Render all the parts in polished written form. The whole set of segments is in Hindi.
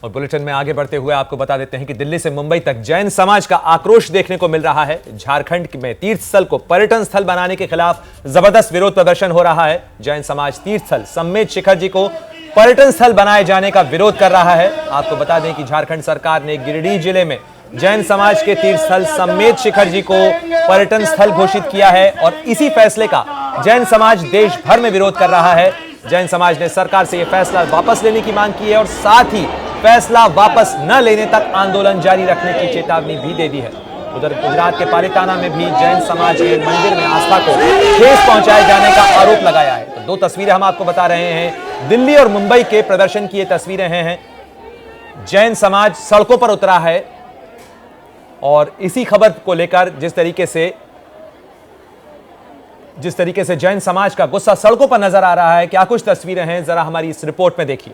और बुलेटिन में आगे बढ़ते हुए आपको बता देते हैं कि दिल्ली से मुंबई तक जैन समाज का आक्रोश देखने को मिल रहा है। झारखंड में तीर्थ स्थल को पर्यटन स्थल बनाने के खिलाफ जबरदस्त विरोध प्रदर्शन हो रहा है। जैन समाज तीर्थ स्थल सम्मेद शिखर जी को पर्यटन स्थल बनाए जाने का विरोध कर रहा है। आपको बता दें कि झारखंड सरकार ने गिरिडीह जिले में जैन समाज के तीर्थ स्थल सम्मेद शिखर जी को पर्यटन स्थल घोषित किया है और इसी फैसले का जैन समाज देश भर में विरोध कर रहा है। जैन समाज ने सरकार से यह फैसला वापस लेने की मांग की है और साथ ही फैसला वापस न लेने तक आंदोलन जारी रखने की चेतावनी भी दे दी है। उधर गुजरात के पालिताना में भी जैन समाज के मंदिर में आस्था को ठेस पहुंचाए जाने का आरोप लगाया है। तो दो तस्वीरें हम आपको बता रहे हैं, दिल्ली और मुंबई के प्रदर्शन की ये तस्वीरें हैं। जैन समाज सड़कों पर उतरा है और इसी खबर को लेकर जिस तरीके से जैन समाज का गुस्सा सड़कों पर नजर आ रहा है, क्या कुछ तस्वीरें हैं जरा हमारी इस रिपोर्ट में देखिए।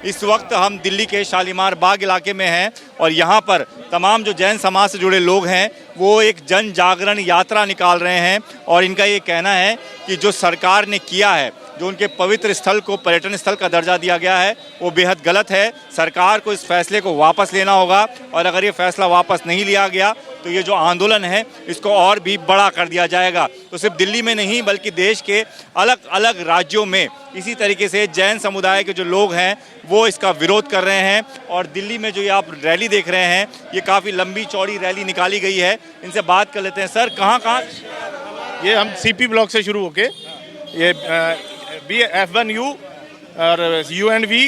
इस वक्त हम दिल्ली के शालीमार बाग इलाके में हैं और यहाँ पर तमाम जो जैन समाज से जुड़े लोग हैं वो एक जन जागरण यात्रा निकाल रहे हैं और इनका ये कहना है कि जो सरकार ने किया है, जो उनके पवित्र स्थल को पर्यटन स्थल का दर्जा दिया गया है, वो बेहद गलत है। सरकार को इस फैसले को वापस लेना होगा और अगर ये फैसला वापस नहीं लिया गया तो ये जो आंदोलन है इसको और भी बड़ा कर दिया जाएगा। तो सिर्फ दिल्ली में नहीं बल्कि देश के अलग अलग राज्यों में इसी तरीके से जैन समुदाय के जो लोग हैं वो इसका विरोध कर रहे हैं। और दिल्ली में जो ये आप रैली देख रहे हैं, ये काफ़ी लंबी चौड़ी रैली निकाली गई है। इनसे बात कर लेते हैं। सर, कहाँ? ये हम सीपी ब्लॉक से शुरू होके ये F1U और UNV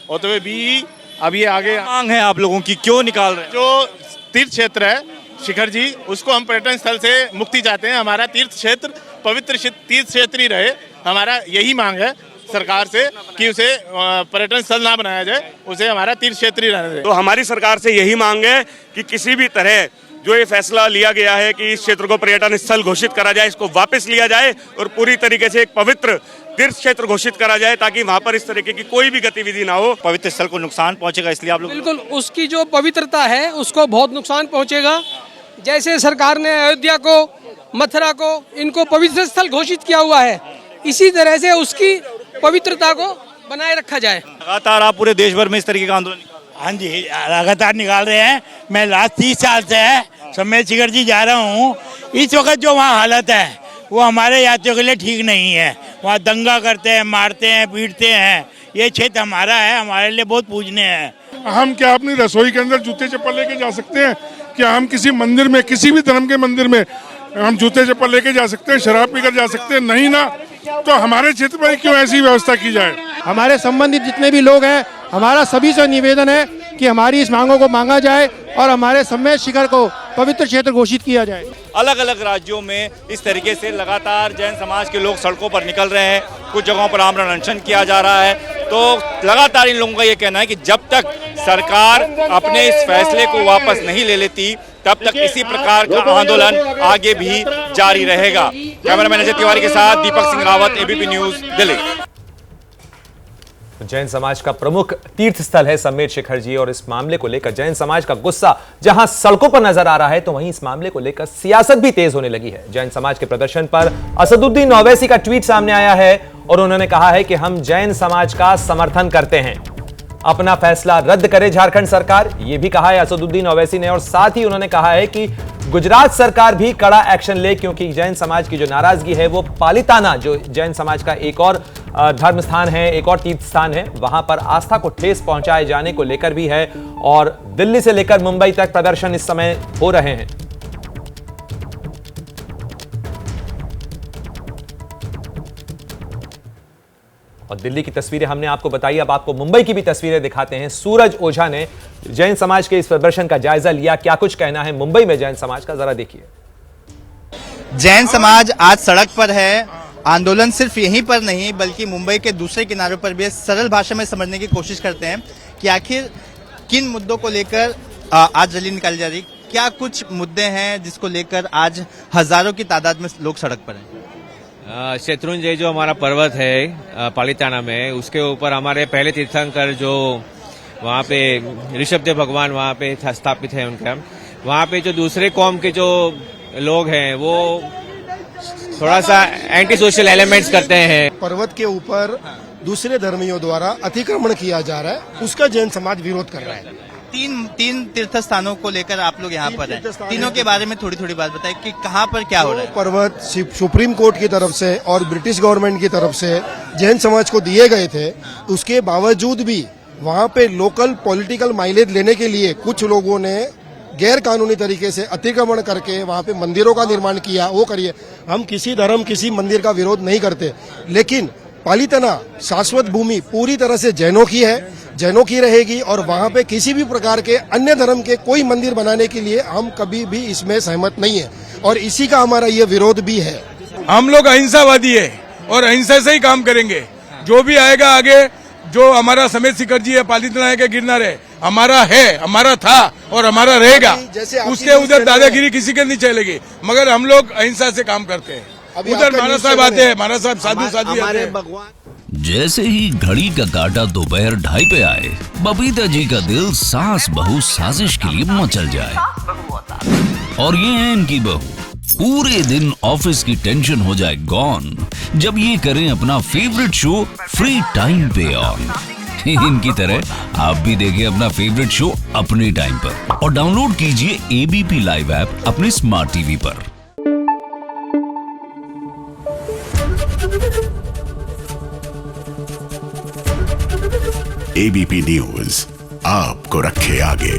होते हुए BE, अब ये आगे मांग है आप लोगों की, क्यों निकाल रहे हैं? जो तीर्थ क्षेत्र है शिखर जी, उसको हम पर्यटन स्थल से मुक्ति चाहते हैं। हमारा तीर्थ क्षेत्र पवित्र तीर्थ क्षेत्र ही रहे। हमारा यही मांग है सरकार से कि उसे पर्यटन स्थल ना बनाया जाए, उसे हमारा तीर्थ क्षेत्र ही रहने दें। तो हमारी सरकार से यही मांग है कि किसी भी तरह जो ये फैसला लिया गया है कि इस क्षेत्र को पर्यटन स्थल घोषित करा जाए, इसको वापस लिया जाए और पूरी तरीके से एक पवित्र तीर्थ क्षेत्र घोषित करा जाए ताकि वहां पर इस तरीके की कोई भी गतिविधि ना हो। पवित्र स्थल को नुकसान पहुंचेगा, इसलिए आप लोग बिल्कुल उसकी जो पवित्रता है उसको बहुत नुकसान पहुंचेगा। जैसे सरकार ने अयोध्या को, मथुरा को, इनको पवित्र स्थल घोषित किया हुआ है, इसी तरह से उसकी पवित्रता को बनाए रखा जाए। लगातार आप पूरे देश भर में इस तरीके का आंदोलन? हाँ जी, लगातार निकाल रहे हैं। मैं लास्ट 30 साल से सम्मेद शिखर जी जा रहा हूँ। इस वक्त जो वहाँ हालत है वो हमारे यात्रियों के लिए ठीक नहीं है। वहाँ दंगा करते हैं, मारते हैं, पीटते हैं। ये क्षेत्र हमारा है, हमारे लिए बहुत पूजनीय है। हम क्या अपनी रसोई के अंदर जूते चप्पल लेके जा सकते हैं? क्या हम किसी मंदिर में, किसी भी धर्म के मंदिर में हम जूते चप्पल लेके जा सकते हैं, शराब पीकर जा सकते हैं? नहीं ना। तो हमारे क्षेत्र में क्यों ऐसी व्यवस्था की जाए? हमारे संबंधित जितने भी लोग हैं, हमारा सभी से निवेदन है कि हमारी इस मांगों को मांगा जाए और हमारे सम्मेद शिखर को पवित्र क्षेत्र घोषित किया जाए। अलग अलग राज्यों में इस तरीके से लगातार जैन समाज के लोग सड़कों पर निकल रहे हैं। कुछ जगहों पर आमरण अनशन किया जा रहा है। तो लगातार इन लोगों का ये कहना है कि जब तक सरकार अपने इस फैसले को वापस नहीं ले लेती तब तक इसी प्रकार का आंदोलन आगे भी जारी रहेगा। कैमरामैन अजय तिवारी के साथ दीपक सिंह रावत, ABP न्यूज, दिल्ली। जैन समाज का प्रमुख तीर्थ स्थल है सम्मेद शिखर जी और इस मामले को लेकर जैन समाज का गुस्सा जहां सड़कों पर नजर आ रहा है तो वहीं इस मामले को लेकर सियासत भी तेज होने लगी है। जैन समाज के प्रदर्शन पर असदुद्दीन ओवैसी का ट्वीट सामने आया है और उन्होंने कहा है कि हम जैन समाज का समर्थन करते हैं, अपना फैसला रद्द करे झारखंड सरकार, यह भी कहा है असदुद्दीन ओवैसी ने। और साथ ही उन्होंने कहा है कि गुजरात सरकार भी कड़ा एक्शन ले क्योंकि जैन समाज की जो नाराजगी है वो पालिताना, जो जैन समाज का एक और धर्म स्थान है, एक और तीर्थ स्थान है, वहां पर आस्था को ठेस पहुंचाए जाने को लेकर भी है। और दिल्ली से लेकर मुंबई तक प्रदर्शन इस समय हो रहे हैं। और दिल्ली की तस्वीरें हमने आपको बताई, अब आपको मुंबई की भी तस्वीरें दिखाते हैं। सूरज ओझा ने जैन समाज के इस प्रदर्शन का जायजा लिया, क्या कुछ कहना है मुंबई में जैन समाज का, जरा देखिए। जैन समाज आज सड़क पर है। आंदोलन सिर्फ यहीं पर नहीं बल्कि मुंबई के दूसरे किनारों पर भी सरल भाषा में समझने की कोशिश करते हैं कि आखिर किन मुद्दों को लेकर आज रैली निकाली जा रही। क्या कुछ मुद्दे हैं जिसको लेकर आज हजारों की तादाद में लोग सड़क पर हैं? शत्रुंजय जो हमारा पर्वत है पालिताना में, उसके ऊपर हमारे पहले तीर्थंकर जो वहाँ पे ऋषभदेव भगवान वहाँ पे स्थापित है उनका, वहाँ पे जो दूसरे कौम के जो लोग हैं वो थोड़ा सा एंटी सोशल एलिमेंट्स करते हैं। पर्वत के ऊपर दूसरे धर्मियों द्वारा अतिक्रमण किया जा रहा है, उसका जैन समाज विरोध कर रहा है। तीन तीर्थ स्थानों को लेकर आप लोग यहाँ पर हैं। तीनों के बारे में थोड़ी थोड़ी बात बताएं कि कहाँ पर क्या हो रहा है। पर्वत सुप्रीम कोर्ट की तरफ से और ब्रिटिश गवर्नमेंट की तरफ से जैन समाज को दिए गए थे, उसके बावजूद भी वहाँ पे लोकल पॉलिटिकल माइलेज लेने के लिए कुछ लोगों ने गैर कानूनी तरीके से अतिक्रमण करके वहाँ पे मंदिरों का निर्माण किया। वो करिए, हम किसी धर्म किसी मंदिर का विरोध नहीं करते, लेकिन पालितना शाश्वत भूमि पूरी तरह से जैनों की है, जैनों की रहेगी और वहाँ पे किसी भी प्रकार के अन्य धर्म के कोई मंदिर बनाने के लिए हम कभी भी इसमें सहमत नहीं है और इसी का हमारा ये विरोध भी है। हम लोग अहिंसावादी है और अहिंसा से ही काम करेंगे। जो भी आएगा आगे, जो हमारा समेत शिखर जी है, पालितना के गिरनार है, हमारा था और हमारा रहेगा। उसके उधर दादागिरी किसी के नहीं चलेगी, मगर हम लोग अहिंसा से काम करते हैं। उधर महाराज साहब आते हैं, महाराज साहब साधु आते हैं। जैसे ही घड़ी का काटा दोपहर 2:30 पे आए, बबीता जी का दिल सास बहू साजिश के लिए मचल जाए। और ये है इनकी बहू, पूरे दिन ऑफिस की टेंशन हो जाए गॉन जब ये करें अपना फेवरेट शो फ्री टाइम पे ऑन। इनकी तरह आप भी देखिए अपना फेवरेट शो अपने टाइम पर और डाउनलोड कीजिए एबीपी लाइव ऐप अपने स्मार्ट टीवी पर। एबीपी न्यूज आपको रखे आगे।